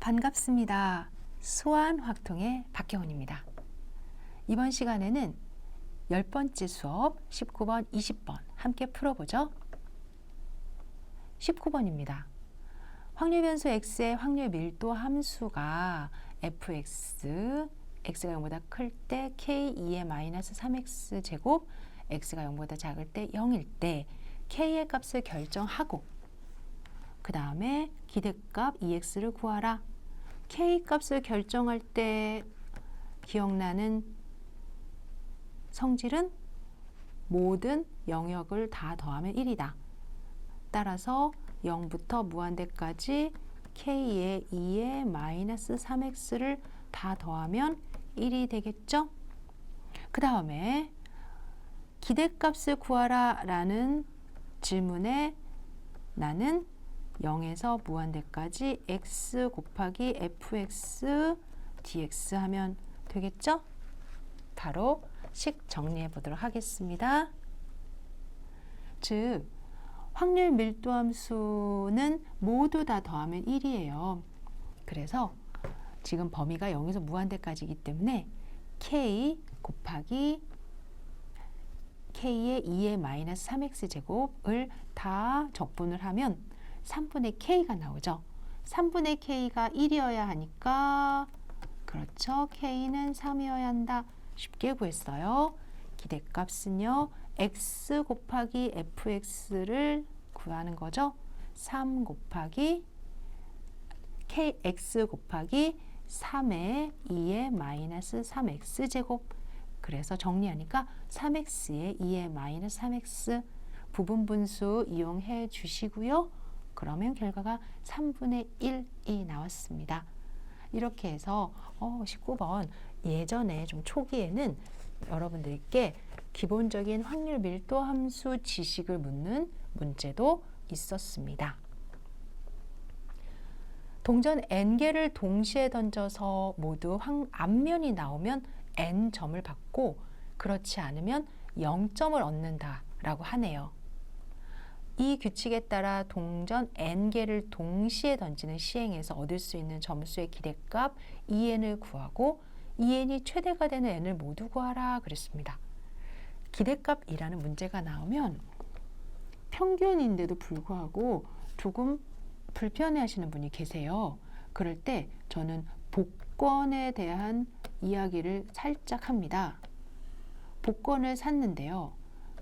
반갑습니다. 수완확통의 박경훈입니다. 이번 시간에는 10번째 수업 19번, 20번 함께 풀어보죠. 19번입니다. 확률변수 x의 확률 밀도 함수가 fx, x가 0보다 클 때 k2의 마이너스 3x 제곱, x가 0보다 작을 때 0일 때 k의 값을 결정하고 그 다음에 기대값 2x를 구하라. k 값을 결정할 때 기억나는 성질은 모든 영역을 다 더하면 1이다. 따라서 0부터 무한대까지 k의 2의 마이너스 3x를 다 더하면 1이 되겠죠? 그 다음에 기대값을 구하라 라는 질문에 나는 0에서 무한대까지 x 곱하기 fx dx 하면 되겠죠? 바로 식 정리해 보도록 하겠습니다. 즉 확률 밀도 함수는 모두 다 더하면 1이에요. 그래서 지금 범위가 0에서 무한대까지이기 때문에 k 곱하기 k의 2의 마이너스 3x 제곱을 다 적분을 하면 3분의 k가 나오죠. 3분의 k가 1이어야 하니까 그렇죠. k는 3이어야 한다. 쉽게 구했어요. 기대값은요. x 곱하기 fx를 구하는 거죠. 3 곱하기 kx 곱하기 3의 2의 마이너스 3x 제곱. 그래서 정리하니까 3x의 2의 마이너스 3x 부분분수 이용해 주시고요. 그러면 결과가 3분의 1이 나왔습니다. 이렇게 해서 19번 예전에 좀 초기에는 여러분들께 기본적인 확률 밀도 함수 지식을 묻는 문제도 있었습니다. 동전 n개를 동시에 던져서 모두 앞면이 나오면 n점을 받고 그렇지 않으면 0점을 얻는다라고 하네요. 이 규칙에 따라 동전 n개를 동시에 던지는 시행에서 얻을 수 있는 점수의 기대값 2n을 구하고 2n이 최대가 되는 n을 모두 구하라 그랬습니다. 기대값이라는 문제가 나오면 평균인데도 불구하고 조금 불편해하시는 분이 계세요. 그럴 때 저는 복권에 대한 이야기를 살짝 합니다. 복권을 샀는데요.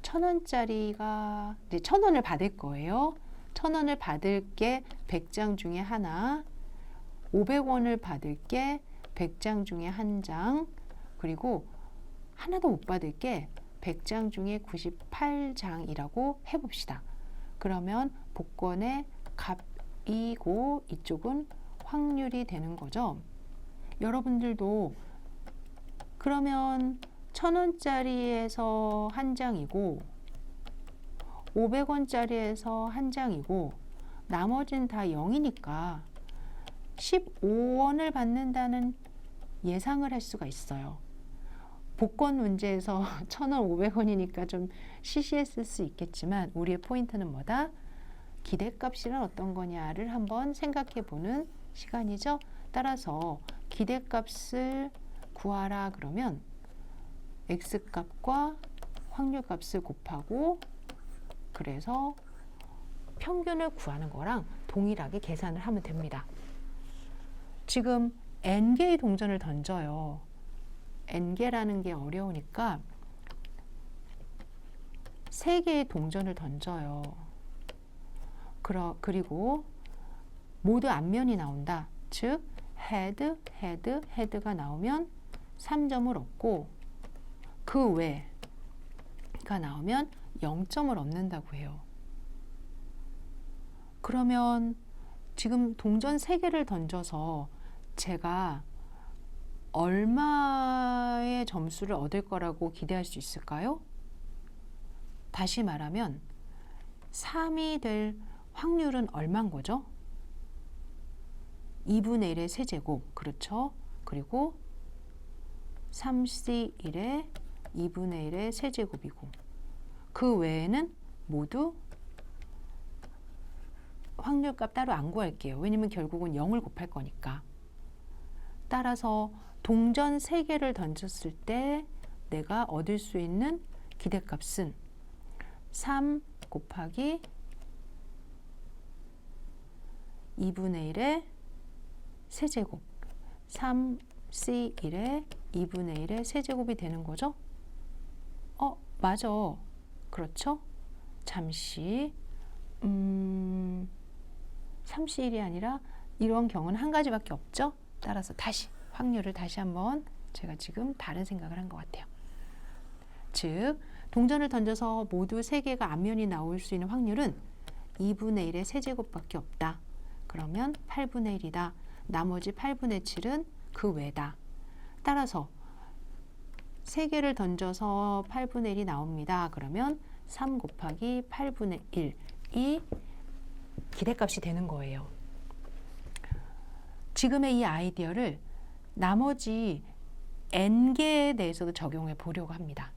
1,000원짜리가 이제 1,000원을 받을 거예요. 1,000원을 받을 게 100장 중에 하나, 500원을 받을 게 100장 중에 한 장, 그리고 하나도 못 받을 게 100장 중에 98장이라고 해봅시다. 그러면 복권의 값이고 이쪽은 확률이 되는 거죠. 여러분들도 그러면 1,000원짜리에서 한 장이고 500원짜리에서 한 장이고 나머지는 다 0이니까 15원을 받는다는 예상을 할 수가 있어요. 복권 문제에서 1,000원, 500원이니까 좀 시시했을 수 있겠지만 우리의 포인트는 뭐다? 기대값이란 어떤 거냐를 한번 생각해 보는 시간이죠. 따라서 기대값을 구하라 그러면 x값과 확률값을 곱하고 그래서 평균을 구하는 거랑 동일하게 계산을 하면 됩니다. 지금 n개의 동전을 던져요. n개라는 게 어려우니까 3개의 동전을 던져요. 그리고 모두 앞면이 나온다. 즉 헤드, 헤드, 헤드가 나오면 3점을 얻고 그 외가 나오면 0점을 얻는다고 해요. 그러면 지금 동전 3개를 던져서 제가 얼마의 점수를 얻을 거라고 기대할 수 있을까요? 다시 말하면 3이 될 확률은 얼마인 거죠? 2분의 1의 세제곱, 그렇죠? 그리고 3C1의 2분의 1의 세제곱이고 그 외에는 모두 확률값 따로 안 구할게요. 왜냐면 결국은 0을 곱할 거니까. 따라서 동전 3개를 던졌을 때 내가 얻을 수 있는 기대값은 3 곱하기 2분의 1의 세제곱 3C1의 2분의 1의 세제곱이 되는 거죠? 맞아. 그렇죠? 잠시 3C1이 아니라 이런 경우는 한 가지밖에 없죠? 따라서 다시 확률을 다시 한번 제가 지금 다른 생각을 한 것 같아요. 즉 동전을 던져서 모두 3개가 앞면이 나올 수 있는 확률은 2분의 1의 세제곱밖에 없다. 그러면 8분의 1이다. 나머지 8분의 7은 그 외다. 따라서 3개를 던져서 8분의 1이 나옵니다. 그러면 3 곱하기 8분의 1이 기대값이 되는 거예요. 지금의 이 아이디어를 나머지 n개에 대해서도 적용해 보려고 합니다.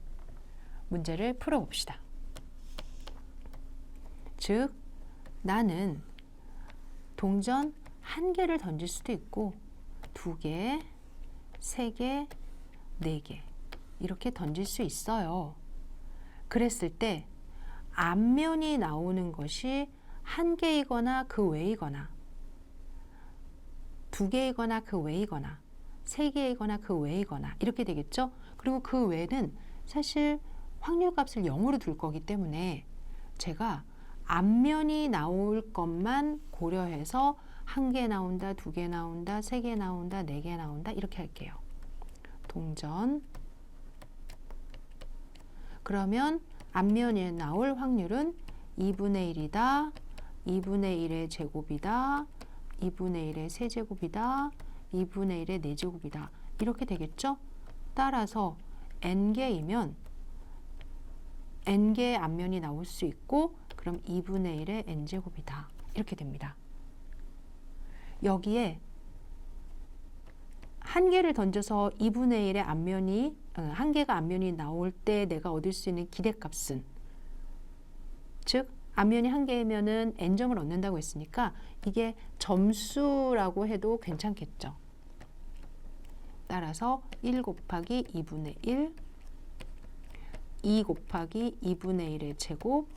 문제를 풀어봅시다. 즉 나는 동전 1개를 던질 수도 있고 2개, 3개, 4개 이렇게 던질 수 있어요. 그랬을 때 앞면이 나오는 것이 1개이거나 그 외이거나 2개이거나 그 외이거나 3개이거나 그 외이거나 이렇게 되겠죠. 그리고 그 외는 사실 확률값을 0으로 둘 거기 때문에 제가 앞면이 나올 것만 고려해서 1개 나온다, 2개 나온다, 3개 나온다, 4개 나온다 이렇게 할게요. 동전 그러면 앞면에 나올 확률은 2분의 1이다, 2분의 1의 제곱이다, 2분의 1의 세제곱이다, 2분의 1의 4제곱이다 이렇게 되겠죠? 따라서 n개이면 n개의 앞면이 나올 수 있고 그럼 2분의 1의 n제곱이다 이렇게 됩니다. 여기에 1개를 던져서 2분의 1의 앞면이 1개가 앞면이 나올 때 내가 얻을 수 있는 기대값은 즉 앞면이 1개이면은 n점을 얻는다고 했으니까 이게 점수라고 해도 괜찮겠죠. 따라서 1 곱하기 2분의 1 2 곱하기 2분의 1의 제곱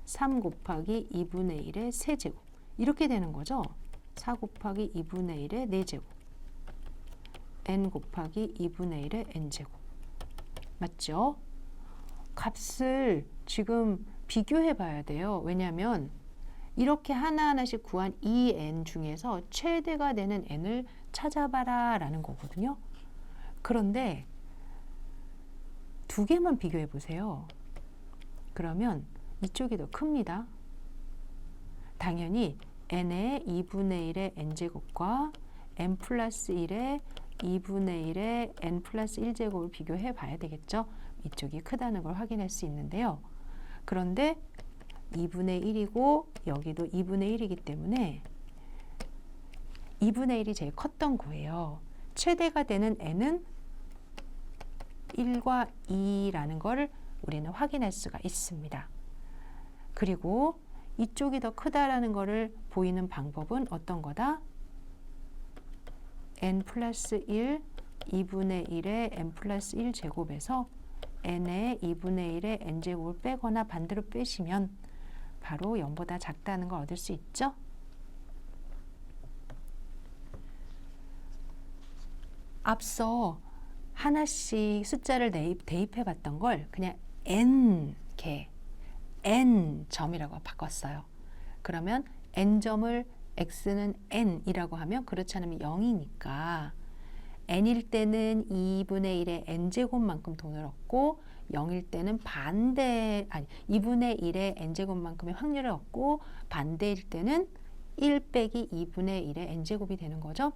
3 곱하기 2분의 1의 세제곱 이렇게 되는 거죠. 4 곱하기 2분의 1의 4제곱 n 곱하기 2분의 1의 n제곱 맞죠? 값을 지금 비교해 봐야 돼요. 왜냐하면 이렇게 하나하나씩 구한 이 n 중에서 최대가 되는 n을 찾아봐라 라는 거거든요. 그런데 2개만 비교해 보세요. 그러면 이쪽이 더 큽니다. 당연히 n의 2분의 1의 n제곱과 n 플러스 1의 2분의 1의 n 플러스 1제곱을 비교해 봐야 되겠죠. 이쪽이 크다는 걸 확인할 수 있는데요. 그런데 2분의 1이고 여기도 2분의 1이기 때문에 2분의 1이 제일 컸던 거예요. 최대가 되는 n은 1과 2라는 걸 우리는 확인할 수가 있습니다. 그리고 이쪽이 더 크다라는 것을 보이는 방법은 어떤 거다? n 플러스 1, 2분의 1의 n 플러스 1 제곱에서 n의 2분의 1의 n제곱을 빼거나 반대로 빼시면 바로 0보다 작다는 걸 얻을 수 있죠? 앞서 하나씩 숫자를 대입해 봤던 걸 그냥 n개, n점이라고 바꿨어요. 그러면 n점을 x는 n이라고 하면 그렇지 않으면 0이니까 n일 때는 2분의 1의 n제곱만큼 돈을 얻고 0일 때는 2분의 1의 n제곱만큼의 확률을 얻고 반대일 때는 1 빼기 2분의 1의 n제곱이 되는 거죠.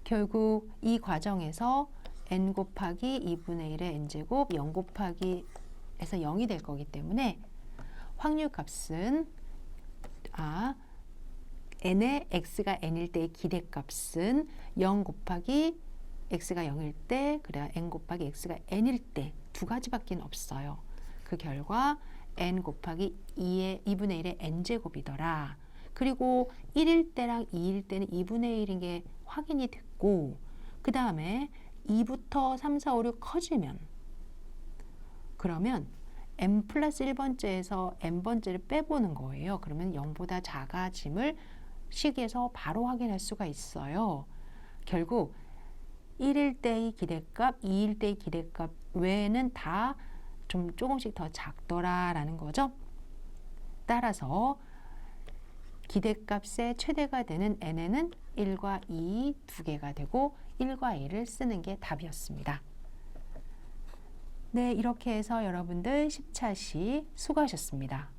결국 이 과정에서 n 곱하기 2분의 1의 n제곱 0 곱하기 에서 0이 될 거기 때문에 확률값은 n의 x가 n일 때의 기대값은 0 곱하기 x가 0일 때 그래야 n 곱하기 x가 n일 때 두 가지밖에 없어요. 그 결과 n 곱하기 2분의 1의 n제곱이더라. 그리고 1일 때랑 2일 때는 2분의 1인 게 확인이 됐고, 그 다음에 2부터 3, 4, 5, 6 커지면, 그러면 n 플러스 1번째에서 n번째를 빼보는 거예요. 그러면 0보다 작아짐을 식에서 바로 확인할 수가 있어요. 결국 1일 때의 기대값, 2일 때의 기대값 외에는 다 좀 조금씩 더 작더라라는 거죠. 따라서 기대값의 최대가 되는 n에는 1과 2 두 개가 되고 1과 2를 쓰는 게 답이었습니다. 네, 이렇게 해서 여러분들 10차시 수고하셨습니다.